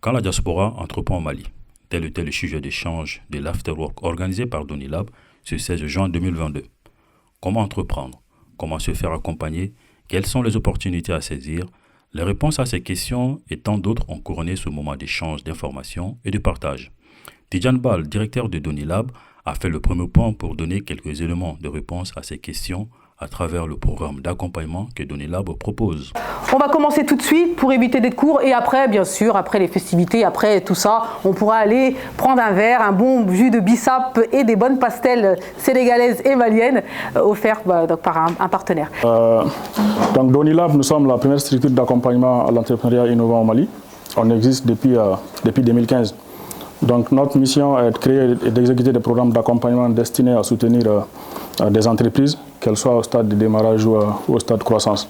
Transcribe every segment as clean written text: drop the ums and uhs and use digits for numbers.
Quand la diaspora entreprend au Mali, tel était le sujet d'échange de l'Afterwork organisé par Donilab ce 16 juin 2022. Comment entreprendre? Comment se faire accompagner? Quelles sont les opportunités à saisir? Les réponses à ces questions et tant d'autres ont couronné ce moment d'échange d'informations et de partage. Tidjane Bal, directeur de Donilab, a fait le premier point pour donner quelques éléments de réponse à ces questions à travers le programme d'accompagnement que Donilab propose. On va commencer tout de suite pour éviter d'être court et après, bien sûr, après les festivités, après tout ça, on pourra aller prendre un verre, un bon jus de bissap et des bonnes pastelles sénégalaises et maliennes offertes par un partenaire. Donc Donilab, nous sommes la première structure d'accompagnement à l'entrepreneuriat innovant au Mali. On existe depuis 2015. Donc notre mission est de créer et d'exécuter des programmes d'accompagnement destinés à soutenir des entreprises, qu'elles soient au stade de démarrage ou au stade de croissance.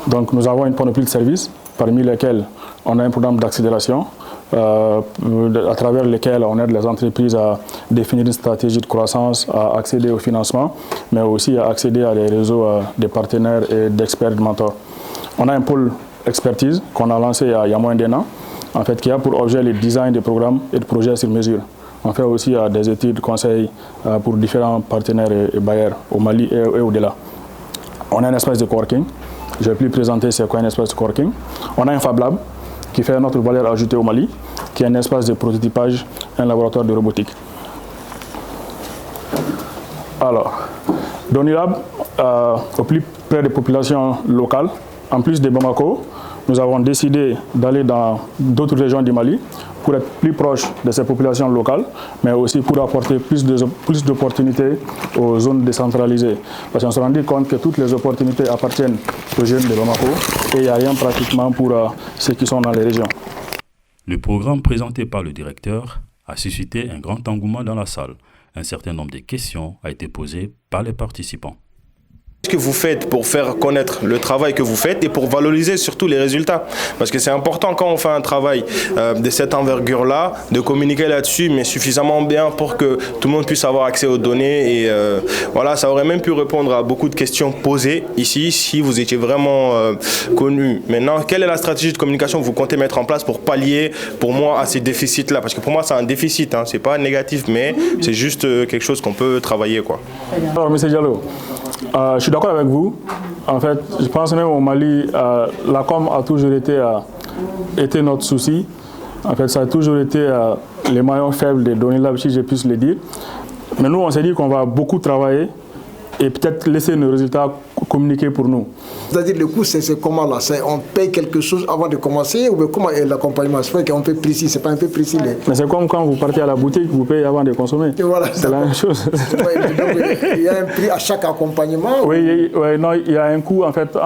Donc nous avons une panoplie de services, parmi lesquels on a un programme d'accélération, à travers lesquels on aide les entreprises à définir une stratégie de croissance, à accéder au financement, mais aussi à accéder à des réseaux de partenaires et d'experts, de mentors. On a un pôle expertise qu'on a lancé il y a moins d'1 an, en fait, qui a pour objet le design des programmes et de projets sur mesure. On fait aussi des études de conseil pour différents partenaires et bailleurs au Mali et au-delà. On a un espace de coworking. Je vais plus présenter c'est quoi un espace de coworking. On a un Fab Lab qui fait notre valeur ajoutée au Mali, qui est un espace de prototypage, un laboratoire de robotique. Alors, Donilab, au plus près des populations locales, en plus de Bamako, nous avons décidé d'aller dans d'autres régions du Mali pour être plus proche de ces populations locales, mais aussi pour apporter plus d'opportunités aux zones décentralisées. Parce qu'on se rend compte que toutes les opportunités appartiennent aux jeunes de Bamako et il n'y a rien pratiquement pour ceux qui sont dans les régions. Le programme présenté par le directeur a suscité un grand engouement dans la salle. Un certain nombre de questions a été posé par les participants. Qu'est-ce que vous faites pour faire connaître le travail que vous faites et pour valoriser surtout les résultats? Parce que c'est important quand on fait un travail de cette envergure-là, de communiquer là-dessus, mais suffisamment bien pour que tout le monde puisse avoir accès aux données. Et voilà, ça aurait même pu répondre à beaucoup de questions posées ici si vous étiez vraiment connu. Maintenant, quelle est la stratégie de communication que vous comptez mettre en place pour pallier, pour moi, à ces déficits-là? Parce que pour moi, c'est un déficit, hein. C'est pas négatif, mais c'est juste quelque chose qu'on peut travailler, quoi. Alors, M. Diallo, je suis d'accord avec vous. En fait, je pense même au Mali, la com a toujours été notre souci. En fait, ça a toujours été les maillons faibles de Donilab, si je puisse le dire. Mais nous, on s'est dit qu'on va beaucoup travailler et peut-être laisser nos résultats communiquer pour nous. C'est-à-dire le coût, c'est comment là? On paye quelque chose avant de commencer ou comment est l'accompagnement? C'est pas un peu précis, c'est pas un peu précis. Mais c'est comme quand vous partez à la boutique, vous payez avant de consommer. Voilà, c'est la même chose. Il y a un prix à chaque accompagnement? Oui, non, il y a un coût en fait.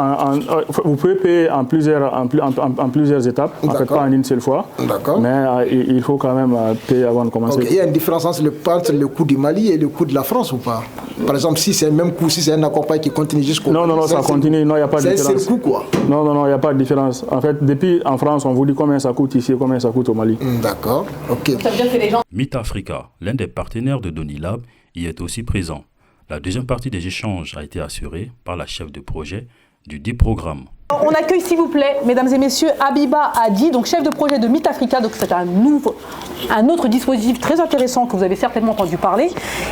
Vous pouvez payer en plusieurs étapes, en fait, pas en une seule fois. D'accord. Mais il faut quand même payer avant de commencer. Okay. Il y a une différence entre le coût du Mali et le coût de la France ou pas? Par exemple, si c'est le même coût, si c'est un accompagnement qui continue jusqu'au... Non, ça continue. Non, il n'y a pas de différence. C'est le coût, quoi. Non, il n'y a pas de différence. En fait, depuis en France, on vous dit combien ça coûte ici et combien ça coûte au Mali. D'accord, ok. Ça veut dire que les gens... Meet Africa, l'un des partenaires de Donilab, y est aussi présent. La deuxième partie des échanges a été assurée par la chef de projet du dit programme. On accueille, s'il vous plaît, mesdames et messieurs, Habiba Hadi, donc chef de projet de Meet Africa. Donc c'est un autre dispositif très intéressant que vous avez certainement entendu parler.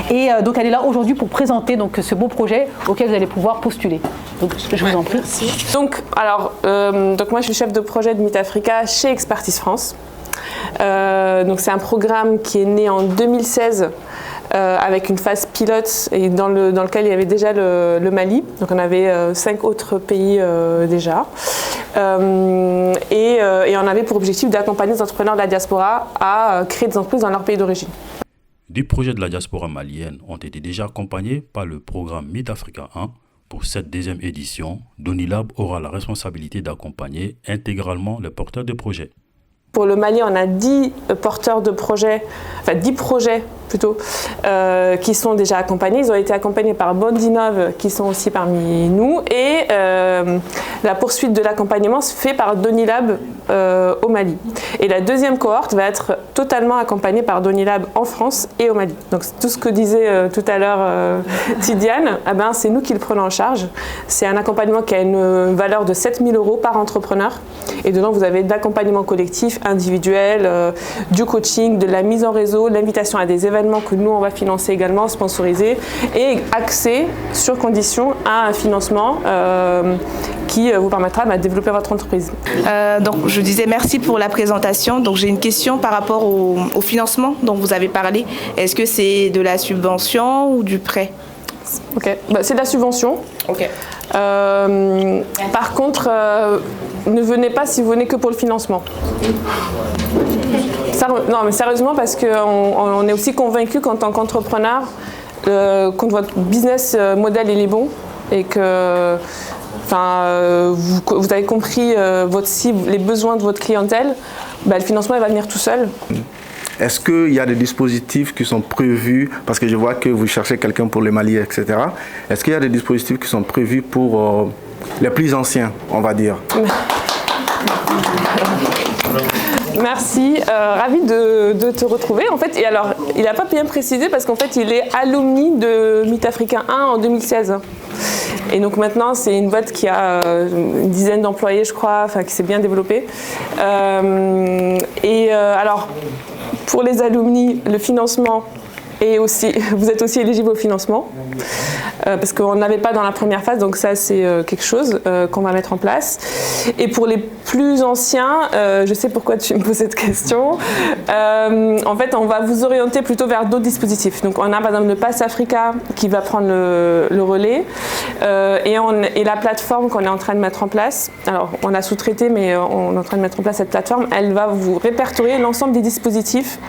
Et donc elle est là aujourd'hui pour présenter donc ce beau projet auquel vous allez pouvoir postuler. Donc je vous en prie. Merci. Donc moi je suis chef de projet de Meet Africa chez Expertise France. Donc c'est un programme qui est né en 2016. Avec une phase pilote et dans lequel il y avait déjà le Mali. Donc on avait 5 autres pays déjà. Et on avait pour objectif d'accompagner les entrepreneurs de la diaspora à créer des entreprises dans leur pays d'origine. 10 projets de la diaspora malienne ont été déjà accompagnés par le programme Meet Africa 1. Pour cette deuxième édition, Donilab aura la responsabilité d'accompagner intégralement les porteurs de projets. Pour le Mali, on a 10 porteurs de projets, enfin 10 projets plutôt, qui sont déjà accompagnés. Ils ont été accompagnés par Bondinov, qui sont aussi parmi nous. Et la poursuite de l'accompagnement se fait par Donilab au Mali. Et la deuxième cohorte va être totalement accompagnée par Donilab en France et au Mali. Donc tout ce que disait tout à l'heure Tidjane, c'est nous qui le prenons en charge. C'est un accompagnement qui a une valeur de 7 000 € par entrepreneur. Et dedans, vous avez de l'accompagnement collectif individuel, du coaching, de la mise en réseau, l'invitation à des événements que nous on va financer également, sponsoriser, et accès sur condition à un financement qui vous permettra de développer votre entreprise. Donc je disais merci pour la présentation. Donc j'ai une question par rapport au financement dont vous avez parlé. Est-ce que c'est de la subvention ou du prêt? Ok, c'est de la subvention. Ok. Par contre, ne venez pas si vous venez que pour le financement. Non, mais sérieusement, parce qu'on est aussi convaincu qu'en tant qu'entrepreneur, quand votre business model il est bon et que vous avez compris votre cible, les besoins de votre clientèle, le financement il va venir tout seul. Est-ce qu'il y a des dispositifs qui sont prévus, parce que je vois que vous cherchez quelqu'un pour le Mali, etc. Est-ce qu'il y a des dispositifs qui sont prévus pour les plus anciens, on va dire? Merci, ravi de te retrouver. En fait, et alors, il n'a pas bien précisé parce qu'en fait, il est alumni de Meet Africa 1 en 2016. Et donc maintenant, c'est une boîte qui a une dizaine d'employés, je crois, qui s'est bien développée. Alors, pour les alumni, le financement est aussi, vous êtes aussi éligible au financement parce qu'on n'avait pas dans la première phase, donc ça c'est quelque chose qu'on va mettre en place. Et pour les plus anciens, je sais pourquoi tu me poses cette question. En fait, on va vous orienter plutôt vers d'autres dispositifs. Donc on a par exemple le Pass Africa qui va prendre le relais et la plateforme qu'on est en train de mettre en place. Alors on a sous-traité, mais on est en train de mettre en place cette plateforme. Elle va vous répertorier l'ensemble des dispositifs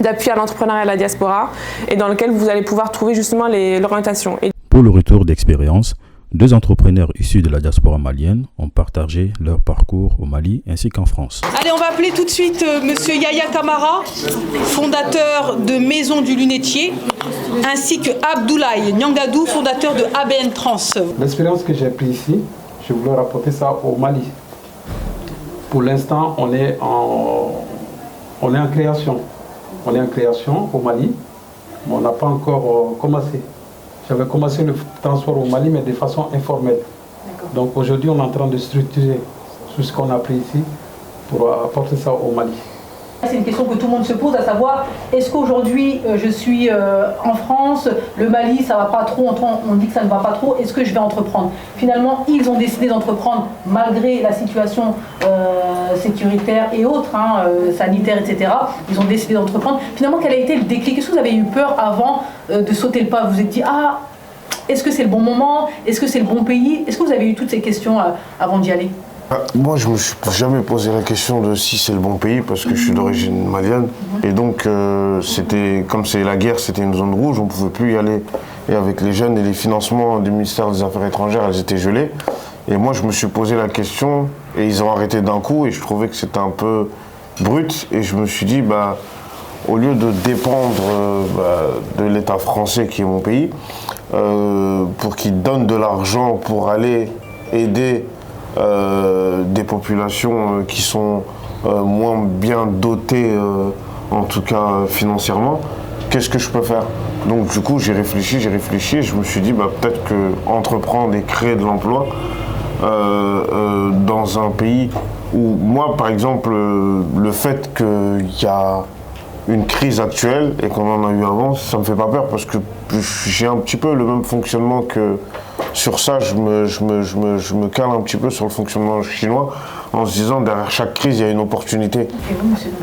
d'appui à l'entrepreneuriat et à la diaspora, et dans lequel vous allez pouvoir trouver justement l'orientation. Pour le retour d'expérience, 2 entrepreneurs issus de la diaspora malienne ont partagé leur parcours au Mali ainsi qu'en France. Allez, on va appeler tout de suite Monsieur Yaya Kamara, fondateur de Maison du Lunetier, ainsi que Abdoulaye Nyangadou, fondateur de ABN Trans. L'expérience que j'ai prise ici, je voulais rapporter ça au Mali. Pour l'instant, on est en création. On est en création au Mali, mais on n'a pas encore commencé. J'avais commencé le transport au Mali, mais de façon informelle. Donc aujourd'hui, on est en train de structurer tout ce qu'on a appris ici pour apporter ça au Mali. C'est une question que tout le monde se pose, à savoir, est-ce qu'aujourd'hui je suis en France, le Mali ça va pas trop, on dit que ça ne va pas trop, est-ce que je vais entreprendre? Finalement, ils ont décidé d'entreprendre malgré la situation sécuritaire et autres, sanitaire, etc. Ils ont décidé d'entreprendre. Finalement, quel a été le déclic? Est-ce que vous avez eu peur avant de sauter le pas? Vous vous êtes dit, est-ce que c'est le bon moment? Est-ce que c'est le bon pays? Est-ce que vous avez eu toutes ces questions avant d'y aller? Moi, je ne me suis jamais posé la question de si c'est le bon pays parce que je suis d'origine malienne. Et donc, c'était comme c'est la guerre, c'était une zone rouge, on ne pouvait plus y aller. Et avec les jeunes et les financements du ministère des Affaires étrangères, elles étaient gelées. Et moi, je me suis posé la question et ils ont arrêté d'un coup et je trouvais que c'était un peu brut. Et je me suis dit, au lieu de dépendre de l'État français qui est mon pays, pour qu'il donne de l'argent pour aller aider des populations qui sont moins bien dotées, en tout cas financièrement, qu'est-ce que je peux faire? Donc du coup j'ai réfléchi et je me suis dit peut-être que entreprendre et créer de l'emploi dans un pays où moi par exemple le fait qu'il y a une crise actuelle et qu'on en a eu avant, ça me fait pas peur parce que j'ai un petit peu le même fonctionnement que sur ça, je me cale un petit peu sur le fonctionnement chinois en se disant derrière chaque crise, il y a une opportunité.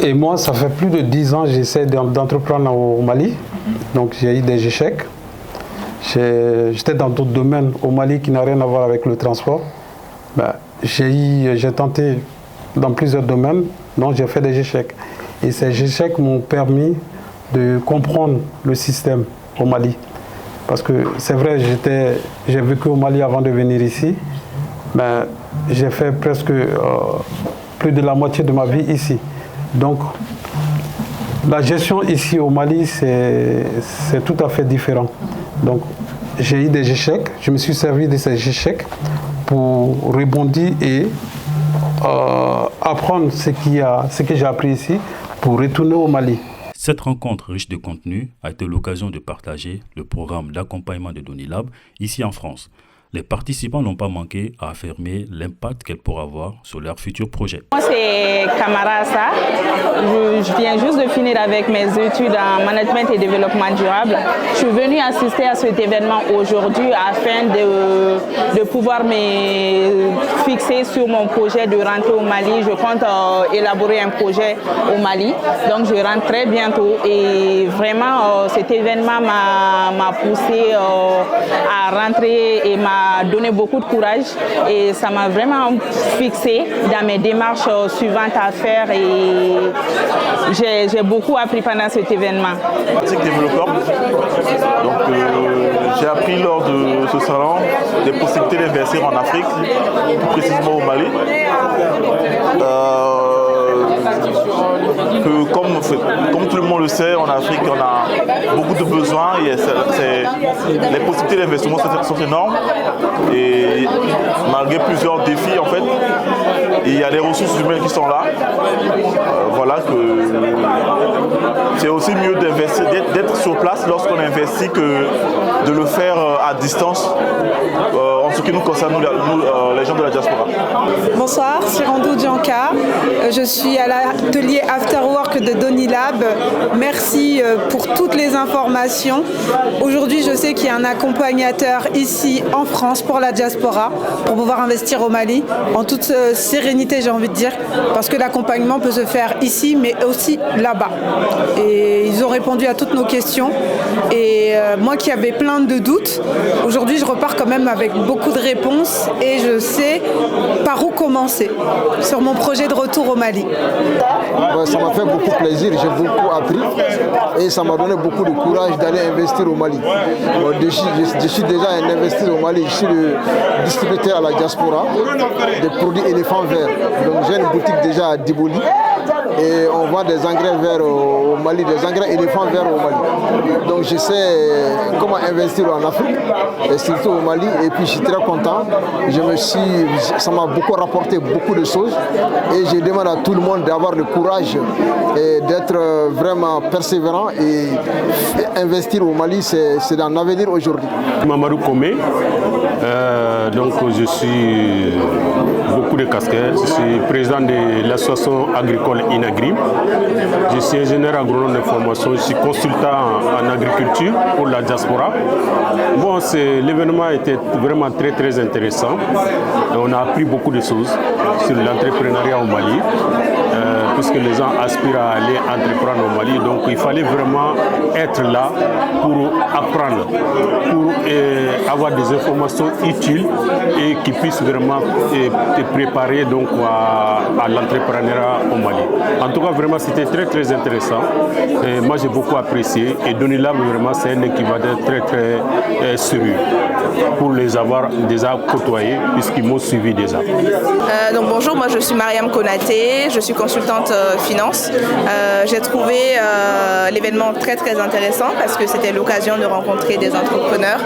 Et moi, ça fait plus de 10 ans que j'essaie d'entreprendre au Mali. Donc j'ai eu des échecs. J'étais dans d'autres domaines au Mali qui n'ont rien à voir avec le transport. J'ai tenté dans plusieurs domaines, donc j'ai fait des échecs. Et ces échecs m'ont permis de comprendre le système au Mali. Parce que c'est vrai, j'ai vécu au Mali avant de venir ici, mais j'ai fait presque plus de la moitié de ma vie ici. Donc la gestion ici au Mali, c'est tout à fait différent. Donc j'ai eu des échecs, je me suis servi de ces échecs pour rebondir et apprendre ce que j'ai appris ici pour retourner au Mali. Cette rencontre riche de contenu a été l'occasion de partager le programme d'accompagnement de Donilab ici en France. les participants n'ont pas manqué à affirmer l'impact qu'elle pourra avoir sur leurs futurs projets. Moi, c'est Kamara Assa. Je viens juste de finir avec mes études en management et développement durable. Je suis venue assister à cet événement aujourd'hui afin de pouvoir me fixer sur mon projet de rentrer au Mali. Je compte élaborer un projet au Mali. Donc, je rentre très bientôt et vraiment, cet événement m'a poussé à rentrer et m'a donné beaucoup de courage et ça m'a vraiment fixé dans mes démarches suivantes à faire et j'ai beaucoup appris pendant cet événement. Je suis développeur, donc j'ai appris lors de ce salon des possibilités d'investir en Afrique, plus précisément au Mali. Comme tout le monde le sait, en Afrique, on a beaucoup de besoins et les possibilités d'investissement sont énormes. Et malgré plusieurs défis, en fait, il y a des ressources humaines qui sont là. Voilà que c'est aussi mieux d'investir, d'être sur place lorsqu'on investit que de le faire à distance. En ce qui nous concerne, nous, les gens de la diaspora. Bonsoir, Sirando Dianka. Je suis à l'atelier Afterwork de Donilab. Merci pour toutes les informations. Aujourd'hui, je sais qu'il y a un accompagnateur ici en France pour la diaspora, pour pouvoir investir au Mali, en toute sérénité, j'ai envie de dire, parce que l'accompagnement peut se faire ici, mais aussi là-bas. Et ils ont répondu à toutes nos questions. Et moi qui avais plein de doutes, aujourd'hui, je repars quand même avec beaucoup de réponses et je sais par où commencer sur mon projet de retour au Mali. Ça m'a fait beaucoup plaisir, j'ai beaucoup appris et ça m'a donné beaucoup de courage d'aller investir au Mali. Je suis déjà un investisseur au Mali, je suis le distributeur à la diaspora des produits éléphants verts. Donc j'ai une boutique déjà à Diboli et on vend des engrais verts au Mali, des engrais éléphants verts au Mali. Donc je sais comment investir en Afrique et surtout au Mali et puis je suis très content. Ça m'a beaucoup rapporté beaucoup de choses et je demande à tout le monde d'avoir le courage et d'être vraiment persévérant et investir au Mali, c'est dans l'avenir aujourd'hui. Mamadou Komé, donc je suis beaucoup de casquettes, je suis président de l'association agricole Inagrim, je suis ingénieur agronome de formation, je suis consultant en agriculture pour la diaspora. Bon, l'événement était vraiment très intéressant. On a appris beaucoup de choses sur l'entrepreneuriat au Mali, puisque les gens aspirent à aller entreprendre au Mali. Donc il fallait vraiment être là pour apprendre, pour avoir des informations utiles et qui puissent vraiment te préparer donc, à l'entrepreneuriat au Mali. En tout cas, vraiment, c'était très intéressant. Et moi, j'ai beaucoup apprécié. Et Donilab, vraiment, c'est un équivalent très sérieux pour les avoir déjà côtoyés, puisqu'ils m'ont suivi déjà. Donc bonjour, moi je suis Mariam Konaté, je suis consultante finance. J'ai trouvé l'événement très intéressant parce que c'était l'occasion de rencontrer des entrepreneurs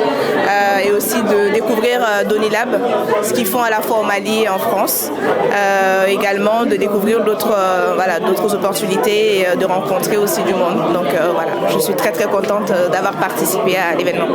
et aussi de découvrir Donilab, ce qu'ils font à la fois au Mali et en France. Également de découvrir d'autres opportunités et de rencontrer aussi du monde. Donc voilà, je suis très contente d'avoir participé à l'événement.